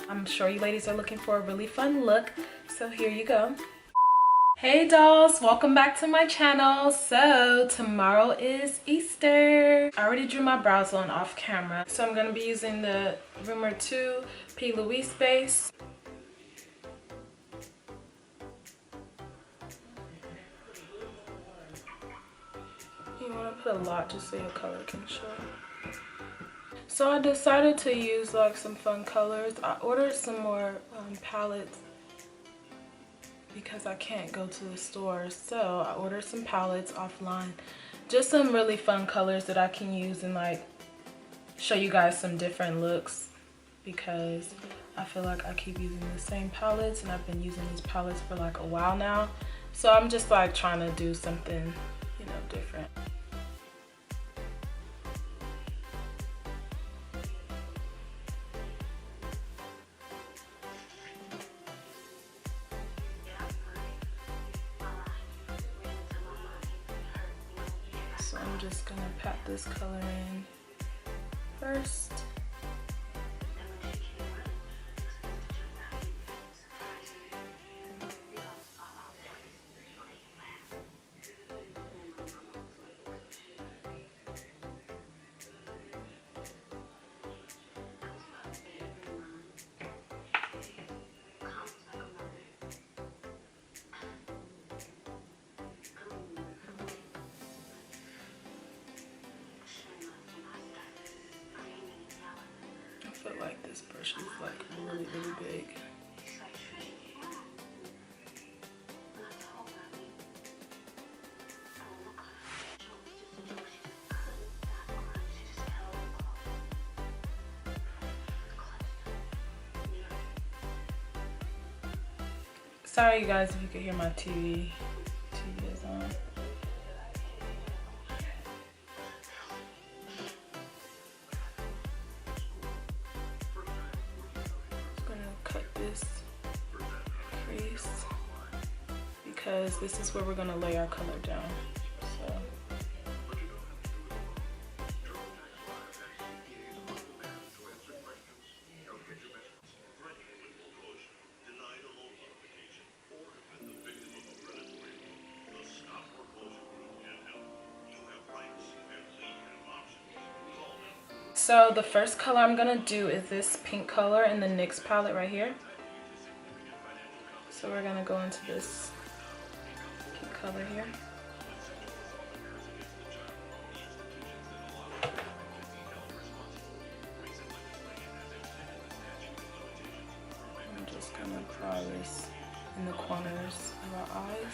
I'm sure you ladies are looking for a really fun look, so here you go. Hey dolls, welcome back to my channel. So tomorrow is Easter. I already drew my brows on off camera, so I'm gonna be using the Rumor 2 P. Louise base. You want to put a lot just so your color can show. So I decided to use like some fun colors. I ordered some more palettes because I can't go to the store. So I ordered some palettes offline. Just some really fun colors that I can use and like show you guys some different looks, because I feel like I keep using the same palettes and I've been using these palettes for like a while now. So I'm just like trying to do something, you know, different. So I'm just gonna pat this color in first. I feel like this brush is like really big. Sorry you guys if you could hear my TV. TV is on. This crease because this is where we're going to lay our color down. So So the first color I'm going to do is this pink color in the NYX palette right here. So we're going to go into this pink color here. I'm just going to apply this in the corners of our eyes.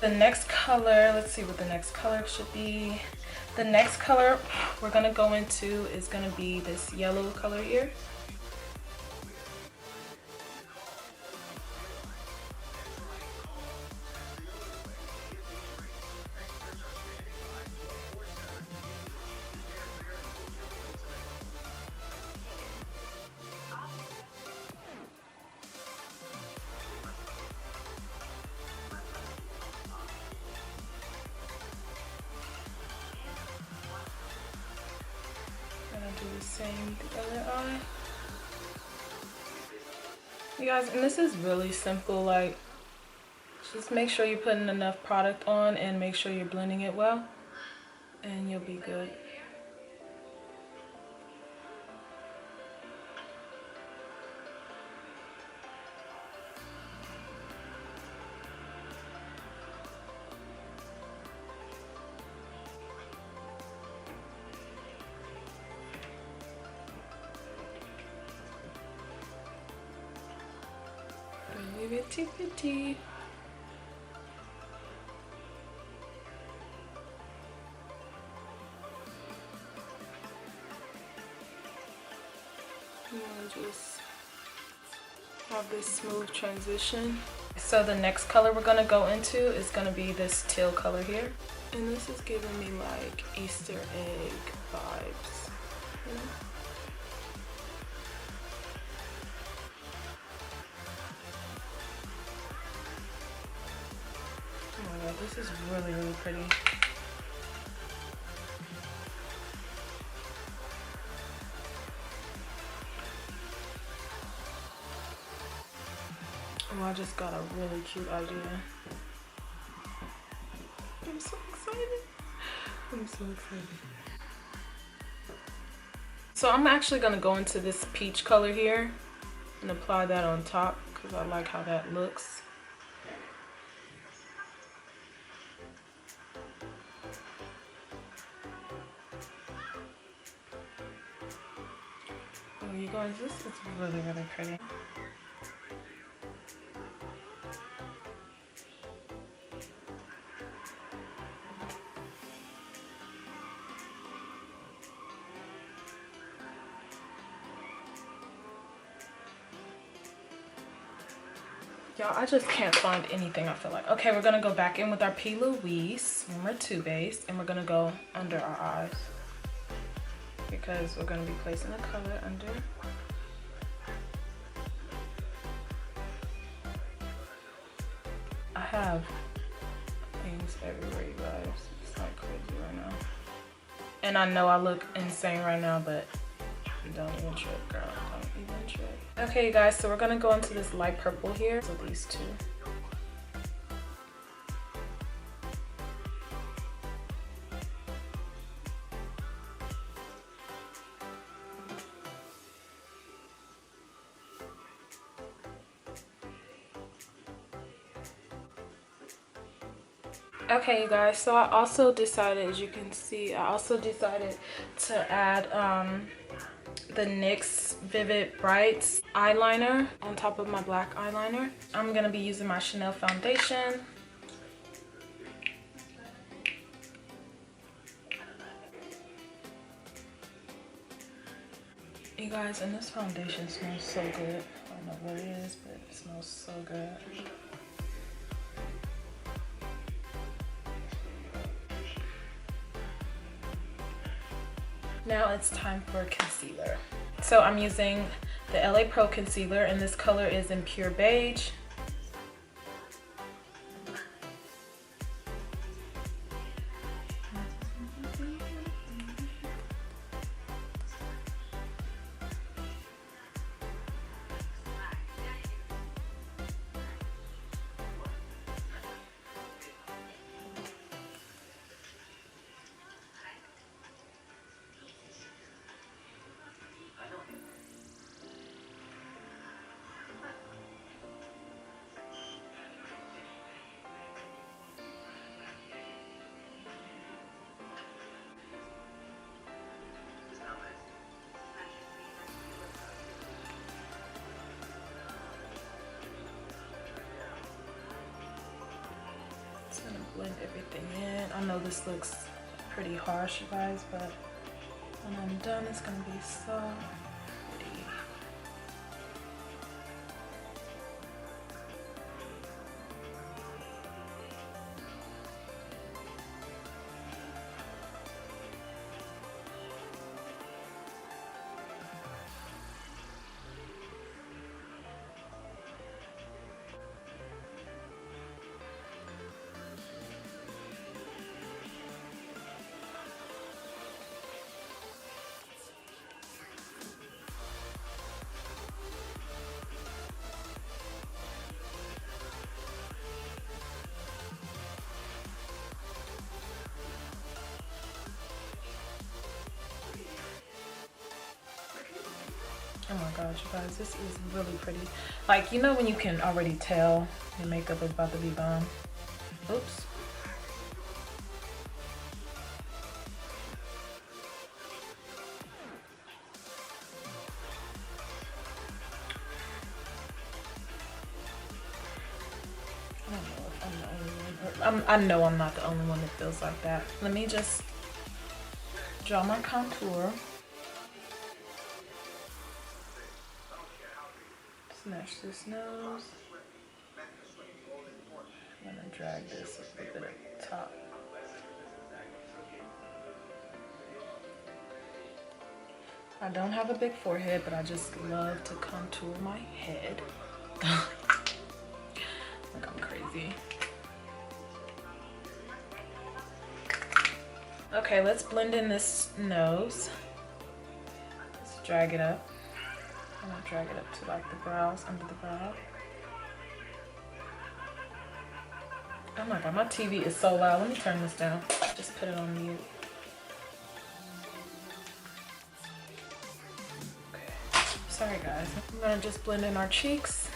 The next color, let's see what the next color should be. The next color we're gonna go into is gonna be this yellow color here. Do the same with the other eye. You guys, and this is really simple, like just make sure you're putting enough product on and make sure you're blending it well and you'll be good. Itty bitty. You want to just have this smooth transition. So the next color we're going to go into is going to be this teal color here. And this is giving me like Easter egg vibes, you know? Oh my god, this is really, really pretty. Oh, I just got a really cute idea. I'm so excited. I'm so excited. So I'm actually gonna go into this peach color here and apply that on top because I like how that looks. Oh, you guys, this is really, really pretty. Y'all, I just can't find anything, I feel like. Okay, we're gonna go back in with our P. Louise number 2 base, and we're gonna go under our eyes because we're gonna be placing a color under. I have things everywhere, you guys. It's like crazy right now. And I know I look insane right now, but don't even trip, girl. Don't even trip. Okay, you guys, so we're gonna go into this light purple here. So these two. Okay, you guys, so I also decided, as you can see, I also decided to add the NYX Vivid Brights eyeliner on top of my black eyeliner. I'm gonna be using my Chanel foundation. You guys, and this foundation smells so good. I don't know what it is, but it smells so good. Now it's time for concealer. So I'm using the LA Pro concealer, and this color is in Pure Beige. Just gonna blend everything in. I know this looks pretty harsh, you guys, but when I'm done, it's gonna be so pretty. Oh my gosh, you guys, this is really pretty. Like, you know when you can already tell your makeup is about to be bomb? Oops. I know I'm not the only one that feels like that. Let me just draw my contour. Match this nose. I'm gonna drag this a little bit at the top. I don't have a big forehead, but I just love to contour my head. Like I'm crazy. Okay, let's blend in this nose. Let's drag it up. I'm gonna drag it up to like the brows, under the brow. Oh my god, my TV is so loud. Let me turn this down. Just put it on mute. Okay. Sorry guys. I'm gonna just blend in our cheeks.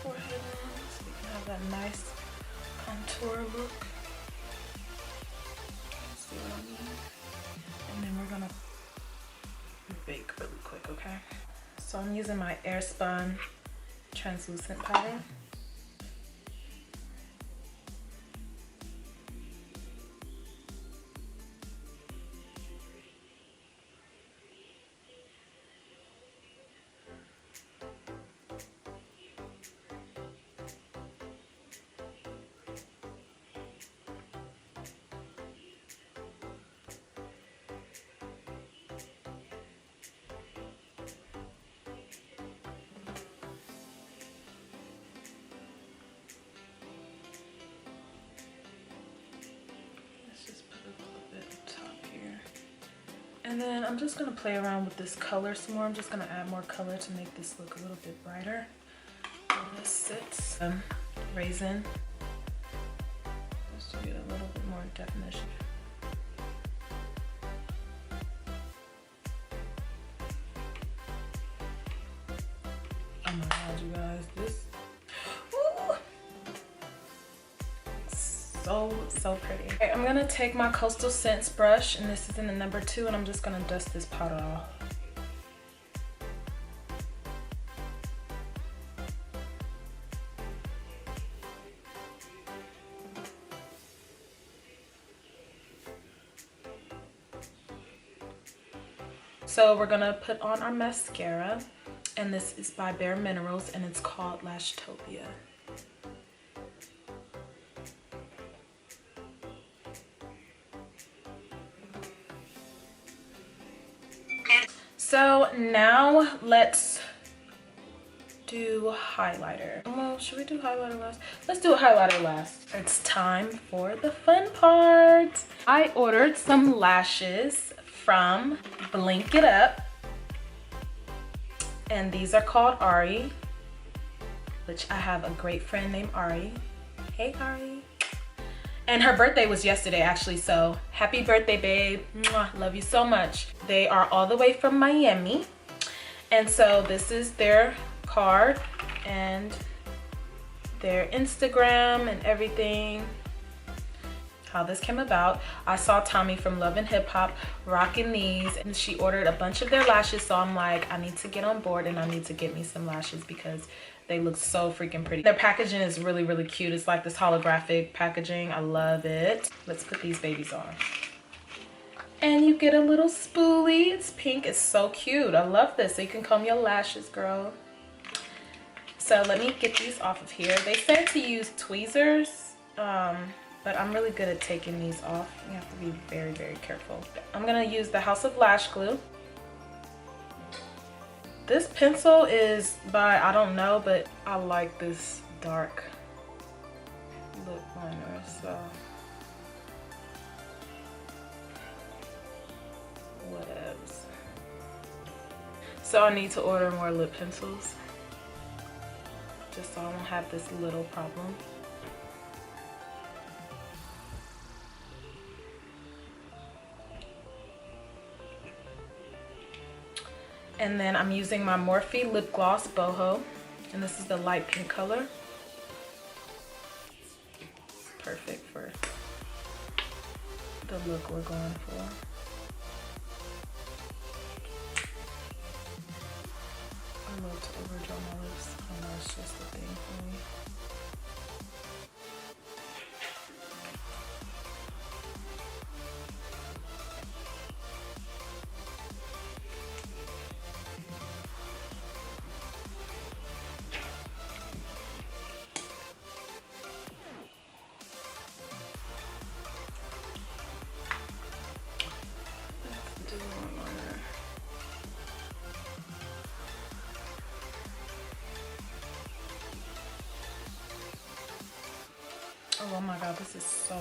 Forehead so we can have that nice contour look. See what I mean? And then we're gonna bake really quick, okay? So I'm using my Airspun translucent powder. And then I'm just gonna play around with this color some more. I'm just gonna add more color to make this look a little bit brighter. Where this sits, raisin, just to get a little bit more definition. Oh my god, you guys, this, ooh, so pretty. Okay, I'm gonna take my Coastal Scents brush, and this is in the number 2, and I'm just gonna dust this powder off. So we're gonna put on our mascara, and this is by Bare Minerals, and it's called Lashtopia. So now let's do highlighter. Well, should we do highlighter last? Let's do highlighter last. It's time for the fun part. I ordered some lashes from Blink It Up, and these are called Ari, which I have a great friend named Ari. Hey Ari. And her birthday was yesterday actually, so happy birthday, babe. Mwah, love you so much. They are all the way from Miami. And so this is their card and their Instagram and everything. How this came about, I saw Tommy from Love and Hip Hop rocking these, and she ordered a bunch of their lashes, so I'm like, I need to get on board and I need to get me some lashes because they look so freaking pretty. Their packaging is really, really cute. It's like this holographic packaging. I love it. Let's put these babies on. And you get a little spoolie. It's pink. It's so cute. I love this. So you can comb your lashes, girl. So let me get these off of here. They said to use tweezers, but I'm really good at taking these off. You have to be very, very careful. I'm gonna use the House of Lash Glue. This pencil is by, I don't know, but I like this dark lip liner, so whatevs. So I need to order more lip pencils, just so I won't have this little problem. And then I'm using my Morphe Lip Gloss Boho, and this is the light pink color. Perfect for the look we're going for. to overdraw my lips. I don't know, it's just a thing for me. Oh my god, this is so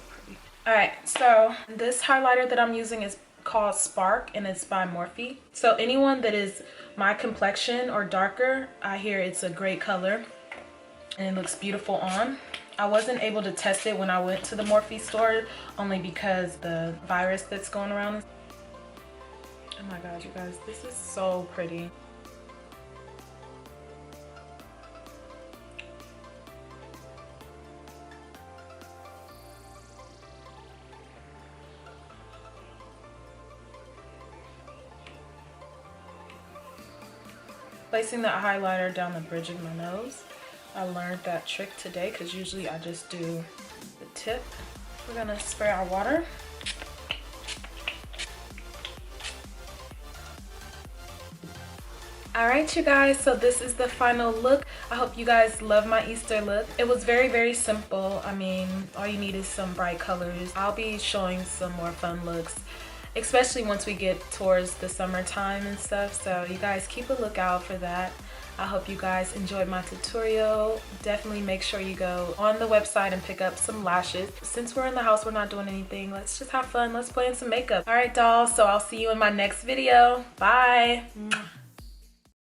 pretty. All right, so this highlighter that I'm using is called Spark and it's by Morphe. So anyone that is my complexion or darker, I hear it's a great color and it looks beautiful on. I wasn't able to test it when I went to the Morphe store only because the virus that's going around. Oh my god, you guys, this is so pretty. Placing that highlighter down the bridge of my nose. I learned that trick today because usually I just do the tip. We're gonna spray our water. Alright you guys, so this is the final look. I hope you guys love my Easter look. It was very simple. I mean, all you need is some bright colors. I'll be showing some more fun looks, especially once we get towards the summertime and stuff, so you guys keep a lookout for that. I hope you guys enjoyed my tutorial. Definitely make sure you go on the website and pick up some lashes. Since we're in the house, we're not doing anything, let's just have fun. Let's play in some makeup. All right, dolls, so I'll see you in my next video. Bye.